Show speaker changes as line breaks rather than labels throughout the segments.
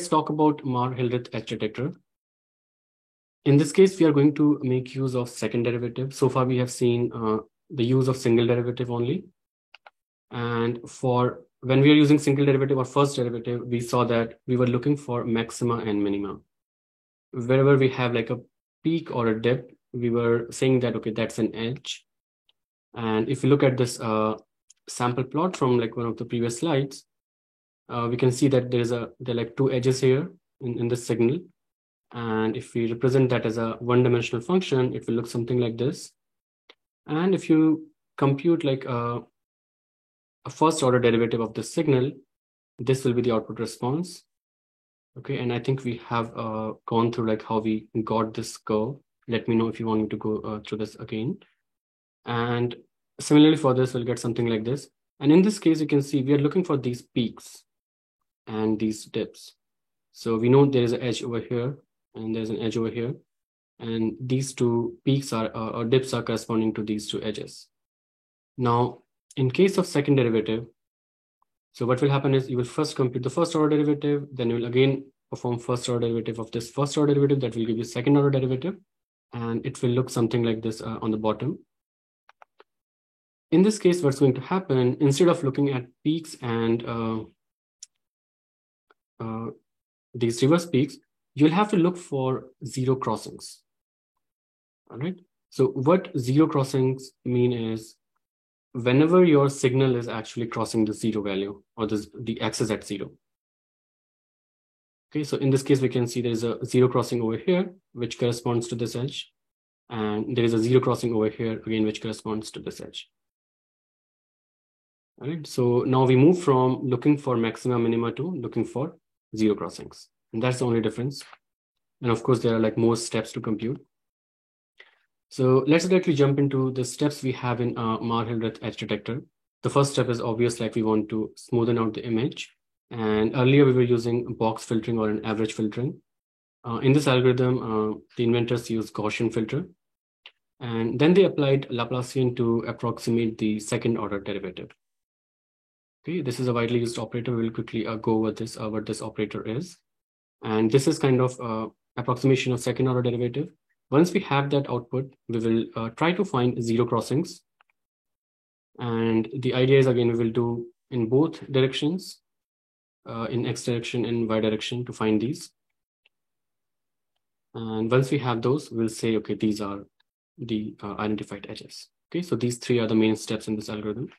let's talk about Marr-Hildreth edge detector. In this case, we are going to make use of second derivative. So far, we have seen the use of single derivative only. And for when we are using single derivative or first derivative, we saw that we were looking for maxima and minima. Wherever we have like a peak or a dip, we were saying that, okay, that's an edge. And if you look at this sample plot from like one of the previous slides, we can see that there are like two edges here in this signal. And if we represent that as a one-dimensional function, it will look something like this. And if you compute like a first order derivative of the signal, this will be the output response. Okay, and I think we have gone through like how we got this curve. Let me know if you want me to go through this again. And similarly for this, we'll get something like this. And in this case, you can see we are looking for these peaks and these dips. So we know there is an edge over here and there's an edge over here. And these two peaks are or dips are corresponding to these two edges. Now, in case of second derivative, so what will happen is you will first compute the first order derivative, then you will again perform first order derivative of this first order derivative that will give you second order derivative. And it will look something like this on the bottom. In this case, what's going to happen, instead of looking at peaks and these reverse peaks, you'll have to look for zero crossings. All right. So what zero crossings mean is whenever your signal is actually crossing the zero value or the axis at zero. Okay, so in this case, we can see there is a zero crossing over here, which corresponds to this edge. And there is a zero crossing over here, again, which corresponds to this edge. All right, so now we move from looking for maxima minima to looking for zero crossings. And that's the only difference. And of course, there are like more steps to compute. So let's directly jump into the steps we have in Marr-Hildreth edge detector. The first step is obvious, like we want to smoothen out the image. And earlier we were using box filtering or an average filtering. In this algorithm, the inventors used Gaussian filter. And then they applied Laplacian to approximate the second order derivative. Okay, this is a widely used operator. We'll quickly go over this, what this operator is. And this is kind of approximation of second order derivative. Once we have that output, we will try to find zero crossings. And the idea is, again, we will do in both directions, in X direction and Y direction to find these. And once we have those, we'll say, okay, these are the identified edges. Okay, so these three are the main steps in this algorithm.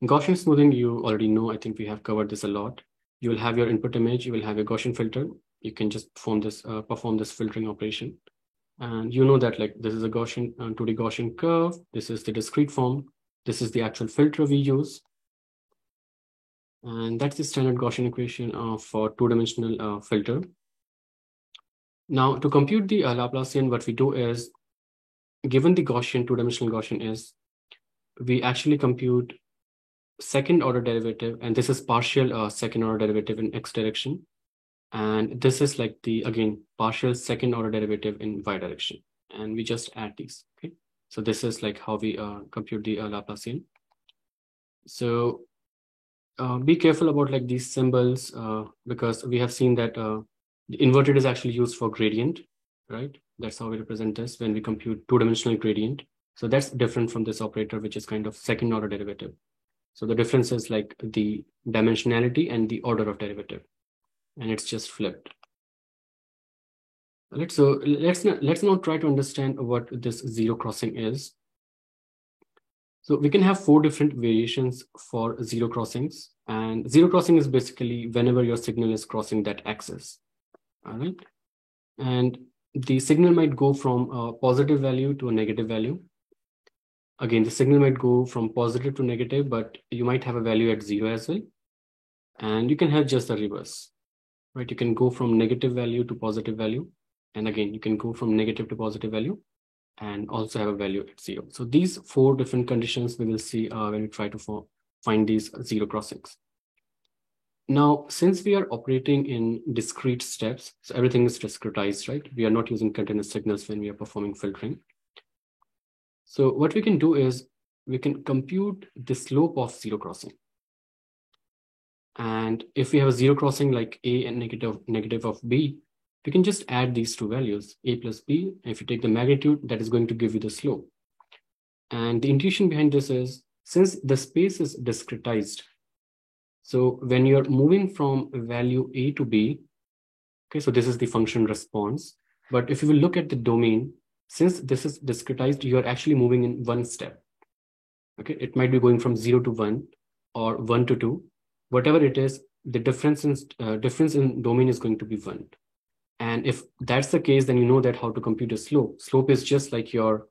Gaussian smoothing, you already know, I think we have covered this a lot. You will have your input image, you will have a Gaussian filter. You can just perform this filtering operation. And you know that like this is a Gaussian 2D Gaussian curve. This is the discrete form. This is the actual filter we use. And that's the standard Gaussian equation for two-dimensional filter. Now to compute the Laplacian, what we do is, given the Gaussian, two-dimensional Gaussian is, we actually compute second order derivative, and this is partial second order derivative in X direction. And this is like the, again, partial second order derivative in Y direction. And we just add these, okay? So this is like how we compute the Laplacian. So be careful about like these symbols because we have seen that the inverted is actually used for gradient, right? That's how we represent this when we compute two-dimensional gradient. So that's different from this operator, which is kind of second order derivative. So the difference is like the dimensionality and the order of derivative, and it's just flipped. All right, so let's now try to understand what this zero crossing is. So we can have 4 different variations for zero crossings, and zero crossing is basically whenever your signal is crossing that axis. All right, and the signal might go from a positive value to a negative value. Again, the signal might go from positive to negative, but you might have a value at 0 as well. And you can have just the reverse, right? You can go from negative value to positive value. And again, you can go from negative to positive value and also have a value at 0. So these 4 different conditions we will see when we try to find these zero crossings. Now, since we are operating in discrete steps, so everything is discretized, right? We are not using continuous signals when we are performing filtering. So what we can do is we can compute the slope of zero crossing. And if we have a zero crossing like a and negative of b, we can just add these two values, a plus b. If you take the magnitude, that is going to give you the slope. And the intuition behind this is, since the space is discretized, so when you're moving from value a to b, okay, so this is the function response. But if you will look at the domain, since this is discretized, you are actually moving in one step. Okay, it might be going from 0 to 1 or 1 to 2. Whatever it is, the difference in domain is going to be 1. And if that's the case, then you know that how to compute a slope. Slope is just like your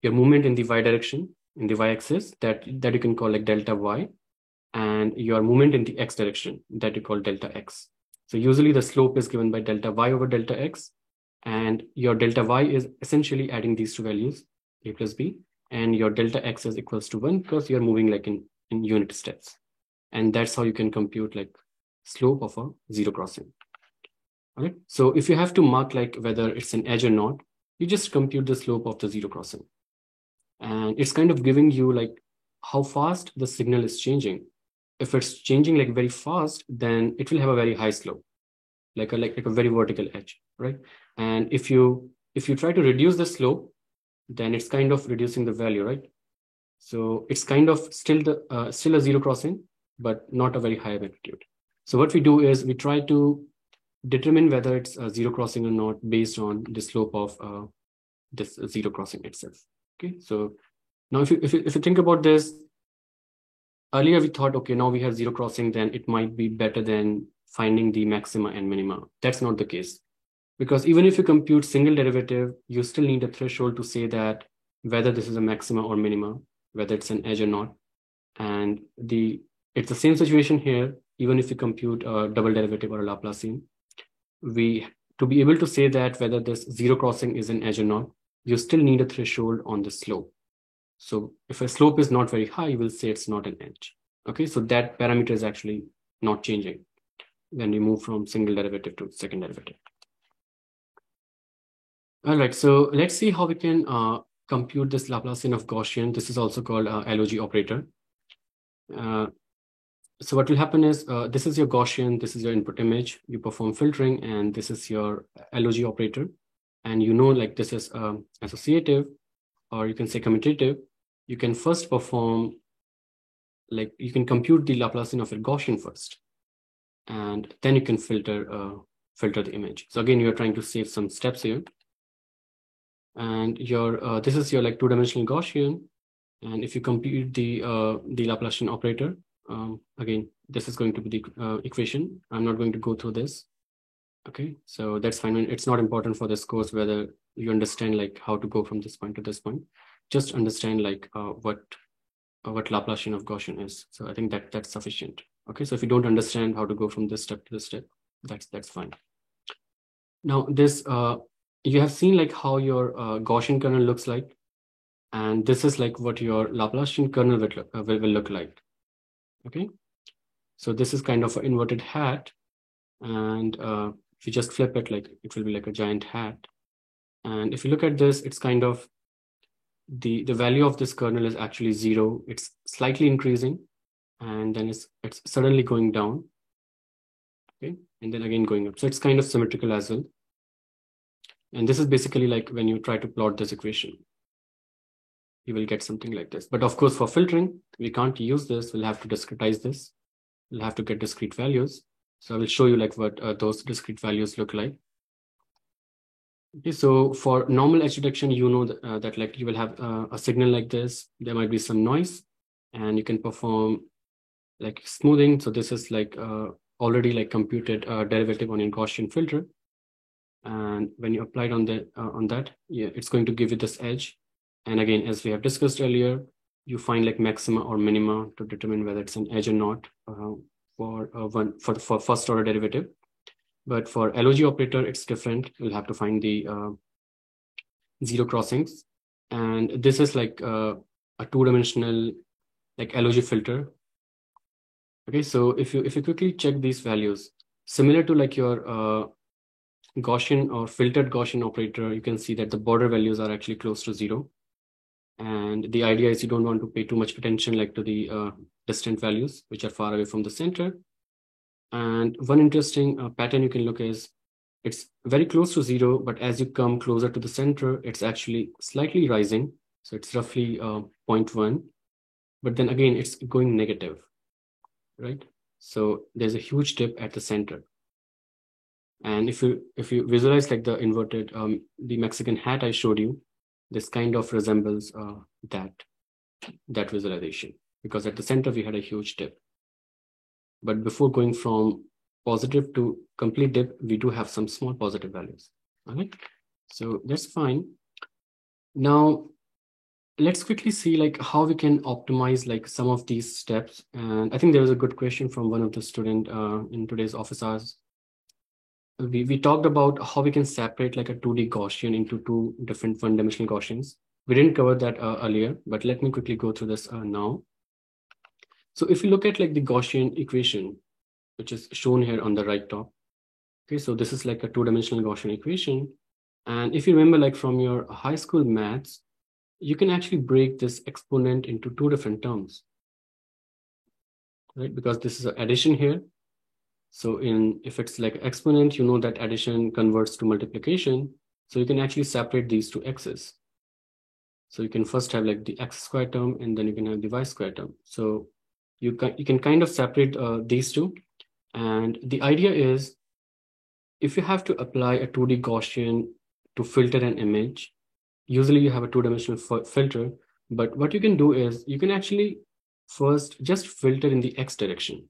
movement in the y direction, in the y-axis, that you can call like delta y, and your movement in the x direction, that you call delta x. So usually the slope is given by delta y over delta x, and your delta y is essentially adding these two values, a plus b, and your delta x is equals to 1 because you're moving like in unit steps. And that's how you can compute like slope of a zero crossing. All right. So if you have to mark like whether it's an edge or not, you just compute the slope of the zero crossing. And it's kind of giving you like how fast the signal is changing. If it's changing like very fast, then it will have a very high slope, like a very vertical edge, right? And if you try to reduce the slope, then it's kind of reducing the value, right? So it's kind of still a zero crossing, but not a very high magnitude. So what we do is we try to determine whether it's a zero crossing or not based on the slope of this zero crossing itself. Okay, so now if you think about this, earlier we thought, okay, now we have zero crossing, then it might be better than finding the maxima and minima. That's not the case, because even if you compute single derivative, you still need a threshold to say that whether this is a maxima or minima, whether it's an edge or not. And it's the same situation here, even if you compute a double derivative or a Laplacian. To be able to say that whether this zero crossing is an edge or not, you still need a threshold on the slope. So if a slope is not very high, you will say it's not an edge. Okay, so that parameter is actually not changing when we move from single derivative to second derivative. All right, so let's see how we can compute this Laplacian of Gaussian. This is also called LOG operator. So what will happen is, this is your Gaussian, this is your input image, you perform filtering, and this is your LOG operator. And you know, like this is associative, or you can say commutative. You can first perform, like you can compute the Laplacian of your Gaussian first, and then you can filter the image. So again, you're trying to save some steps here. And your this is your like two-dimensional Gaussian. And if you compute the Laplacian operator, again, this is going to be the equation. I'm not going to go through this. Okay, so that's fine. It's not important for this course whether you understand like how to go from this point to this point. Just understand like what Laplacian of Gaussian is. So I think that's sufficient. Okay, so if you don't understand how to go from this step to this step, that's fine. Now this you have seen like how your Gaussian kernel looks like, and this is like what your Laplacian kernel will look like. Okay, so this is kind of an inverted hat, and if you just flip it, like it will be like a giant hat. And if you look at this, it's kind of the value of this kernel is actually 0. It's slightly increasing, and then it's suddenly going down. Okay, and then again going up. So it's kind of symmetrical as well. And this is basically like when you try to plot this equation, you will get something like this. But of course, for filtering, we can't use this. We'll have to discretize this. We'll have to get discrete values. So I will show you like what those discrete values look like. Okay, so for normal edge detection, you know that like you will have a signal like this. There might be some noise, and you can perform like smoothing. So this is like already like computed derivative on a Gaussian filter. And when you apply it on that, yeah, it's going to give you this edge. And again, as we have discussed earlier, you find like maxima or minima to determine whether it's an edge or not for first order derivative. But for LOG operator, it's different. You'll have to find the zero crossings. And this is like a two-dimensional like LOG filter. Okay, so if you quickly check these values, similar to like your Gaussian or filtered Gaussian operator, you can see that the border values are actually close to 0. And the idea is you don't want to pay too much attention like to the distant values, which are far away from the center. And one interesting pattern you can look is it's very close to 0, but as you come closer to the center, it's actually slightly rising. So it's roughly 0.1, but then again, it's going negative, right? So there's a huge dip at the center. And if you visualize like the inverted, the Mexican hat I showed you, this kind of resembles that visualization, because at the center we had a huge dip. But before going from positive to complete dip, we do have some small positive values. All right, so that's fine. Now, let's quickly see like how we can optimize like some of these steps. And I think there was a good question from one of the student in today's office hours. We talked about how we can separate like a 2D Gaussian into two different one-dimensional Gaussians. We didn't cover that earlier, but let me quickly go through this now. So if you look at like the Gaussian equation, which is shown here on the right top. Okay, so this is like a two-dimensional Gaussian equation. And if you remember like from your high school maths, you can actually break this exponent into two different terms, right? Because this is an addition here. So if it's like exponent, you know that addition converts to multiplication. So you can actually separate these two x's. So you can first have like the x squared term, and then you can have the y squared term. So you can kind of separate these two. And the idea is, if you have to apply a 2D Gaussian to filter an image, usually you have a two-dimensional filter, but what you can do is you can actually first just filter in the x direction,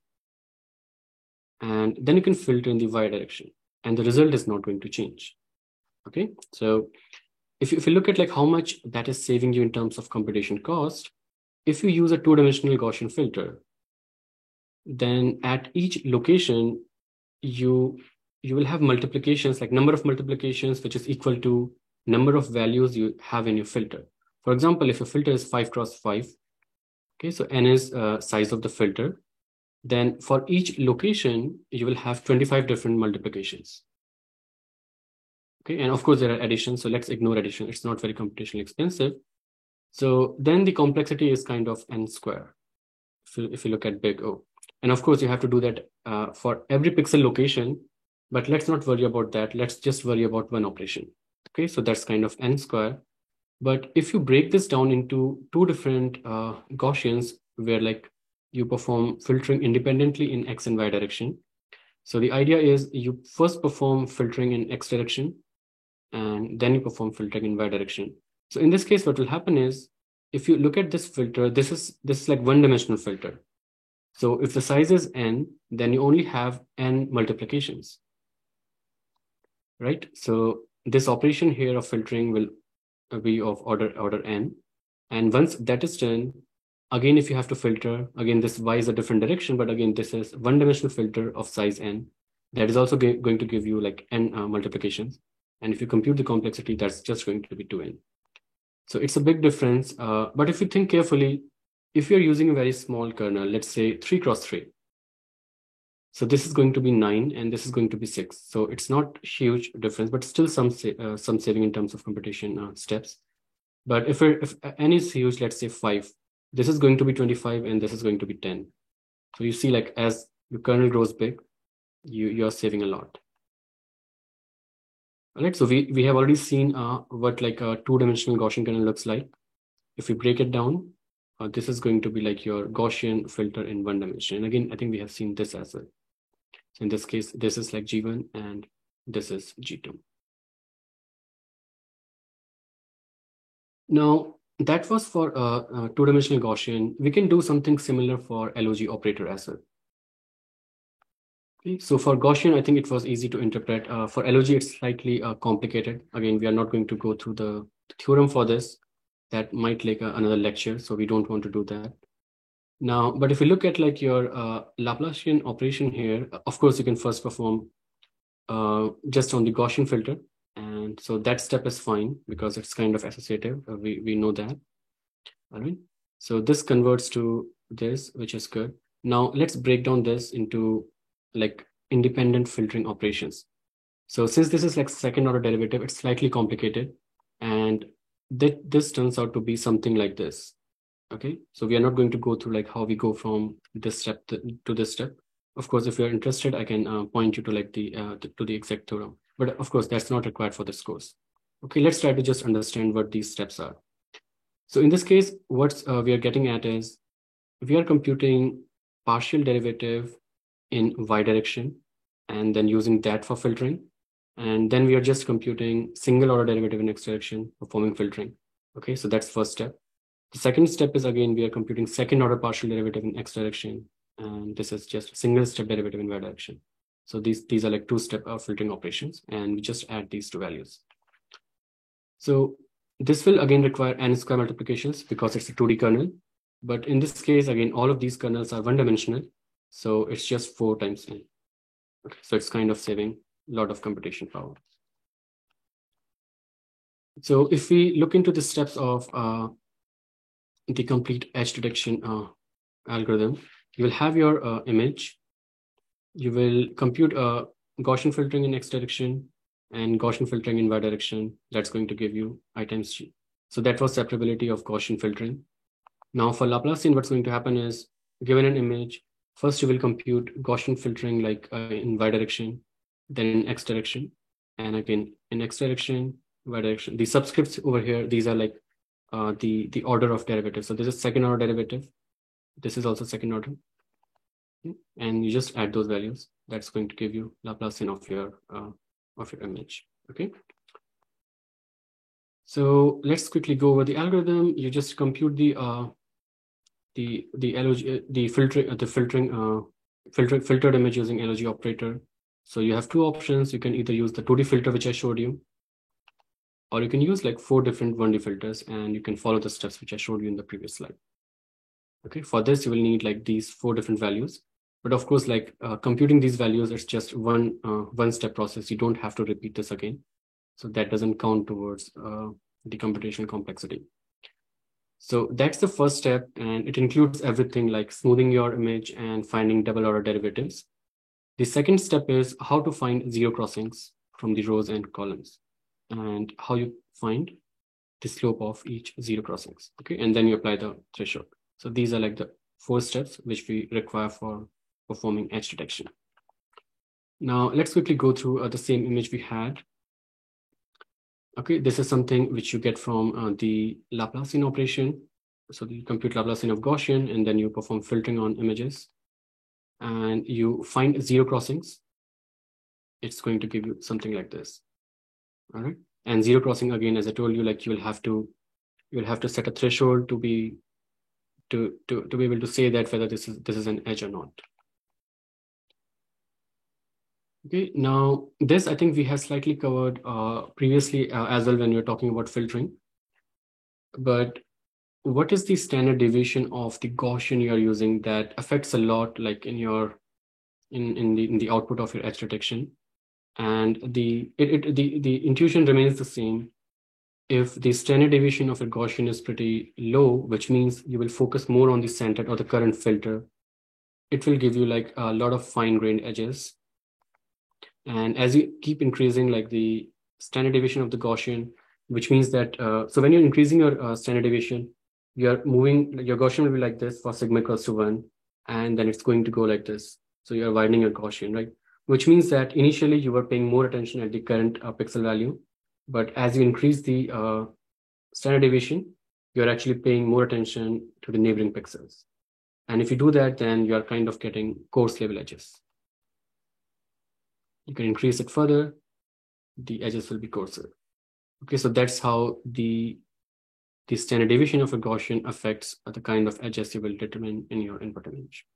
and then you can filter in the y direction, and the result is not going to change. Okay, so if you look at like how much that is saving you in terms of computation cost, if you use a two-dimensional Gaussian filter, then at each location, you will have multiplications, like number of multiplications, which is equal to number of values you have in your filter. For example, if your filter is 5 cross 5, okay, so n is size of the filter, then for each location, you will have 25 different multiplications. Okay, and of course there are additions, so let's ignore addition. It's not very computationally expensive. So then the complexity is kind of n square, if you look at big O. And of course, you have to do that for every pixel location, but let's not worry about that. Let's just worry about one operation. Okay, so that's kind of n square. But if you break this down into two different Gaussians, where like you perform filtering independently in x and y direction. So the idea is you first perform filtering in x direction, and then you perform filtering in y direction. So in this case, what will happen is, if you look at this filter, this is like one-dimensional filter. So if the size is n, then you only have n multiplications, right? So this operation here of filtering will be of order n. And once that is done, again, if you have to filter, again, this y is a different direction, but again, this is one-dimensional filter of size n. That is also going to give you like n multiplications. And if you compute the complexity, that's just going to be 2n. So it's a big difference. But if you think carefully, if you're using a very small kernel, let's say 3 cross 3. So this is going to be 9 and this is going to be 6. So it's not huge difference, but still some saving in terms of computation steps. But if n is huge, let's say 5, this is going to be 25 and this is going to be 10. So you see, like as your kernel grows big, you're saving a lot. All right, so we have already seen what like a two-dimensional Gaussian kernel looks like. If we break it down, this is going to be like your Gaussian filter in one dimension. And again, I think we have seen this as well. So in this case, this is like G1 and this is G2. Now, that was for a two-dimensional Gaussian. We can do something similar for LOG operator as well. Okay, so for Gaussian, I think it was easy to interpret. For LOG, it's slightly complicated. Again, we are not going to go through the theorem for this. That might take another lecture, so we don't want to do that. Now, but if you look at like your Laplacian operation here, of course, you can first perform just on the Gaussian filter. And so that step is fine because it's kind of associative. We know that. All right. So this converts to this, which is good. Now let's break down this into like independent filtering operations. So since this is like second order derivative, it's slightly complicated. And this turns out to be something like this. Okay, so we are not going to go through like how we go from this step to this step. Of course, if you're interested, I can point you to like to the exact theorem. But of course, that's not required for this course. Okay, let's try to just understand what these steps are. So in this case, what we are getting at is we are computing partial derivative in y direction and then using that for filtering. And then we are just computing single order derivative in x direction, performing filtering. Okay, so that's first step. The second step is, again, we are computing second order partial derivative in x direction. And this is just single step derivative in y direction. So these are like two-step filtering operations, and we just add these two values. So this will again require n square multiplications because it's a 2D kernel. But in this case, again, all of these kernels are one-dimensional. So it's just 4 times n. Okay, so it's kind of saving a lot of computation power. So if we look into the steps of the complete edge detection algorithm, you will have your image. You will compute Gaussian filtering in x direction and Gaussian filtering in y direction. That's going to give you I times g. So that was separability of Gaussian filtering. Now for Laplacian, what's going to happen is, given an image, first you will compute Gaussian filtering like in y direction, then in x direction, and again in x direction, y direction. The subscripts over here, these are like the order of derivatives. So this is second order derivative. This is also second order. And you just add those values. That's going to give you Laplacian of your image. Okay. So let's quickly go over the algorithm. You just compute the filtered image using LOG operator. So you have two options. You can either use the 2D filter, which I showed you, or you can use like 4 different 1D filters, and you can follow the steps which I showed you in the previous slide. Okay, for this, you will need like these 4 different values. But of course, like computing these values, it's just one step process. You don't have to repeat this again. So that doesn't count towards the computational complexity. So that's the first step, and it includes everything like smoothing your image and finding double order derivatives. The second step is how to find zero crossings from the rows and columns, and how you find the slope of each zero crossings. Okay, and then you apply the threshold. So these are like the 4 steps which we require for performing edge detection. Now let's quickly go through the same image we had. Okay, this is something which you get from the Laplacian operation. So you compute Laplacian of Gaussian, and then you perform filtering on images, and you find zero crossings. It's going to give you something like this. All right, and zero crossing, again, as I told you, like you'll have to set a threshold to be able to say that whether this is an edge or not. Okay, now this I think we have slightly covered previously as well when we were talking about filtering. But what is the standard deviation of the Gaussian you are using that affects a lot, like in your in the output of your edge detection? And the intuition remains the same. If the standard deviation of a Gaussian is pretty low, which means you will focus more on the centered or the current filter, it will give you like a lot of fine-grained edges. And as you keep increasing like the standard deviation of the Gaussian, which means that, so when you're increasing your standard deviation, you're moving, your Gaussian will be like this for sigma equals to 1, and then it's going to go like this. So you're widening your Gaussian, right? Which means that initially you were paying more attention at the current pixel value, but as you increase the standard deviation, you're actually paying more attention to the neighboring pixels. And if you do that, then you're kind of getting coarse level edges. You can increase it further, the edges will be coarser. Okay, so that's how the standard deviation of a Gaussian affects the kind of edges you will determine in your input image.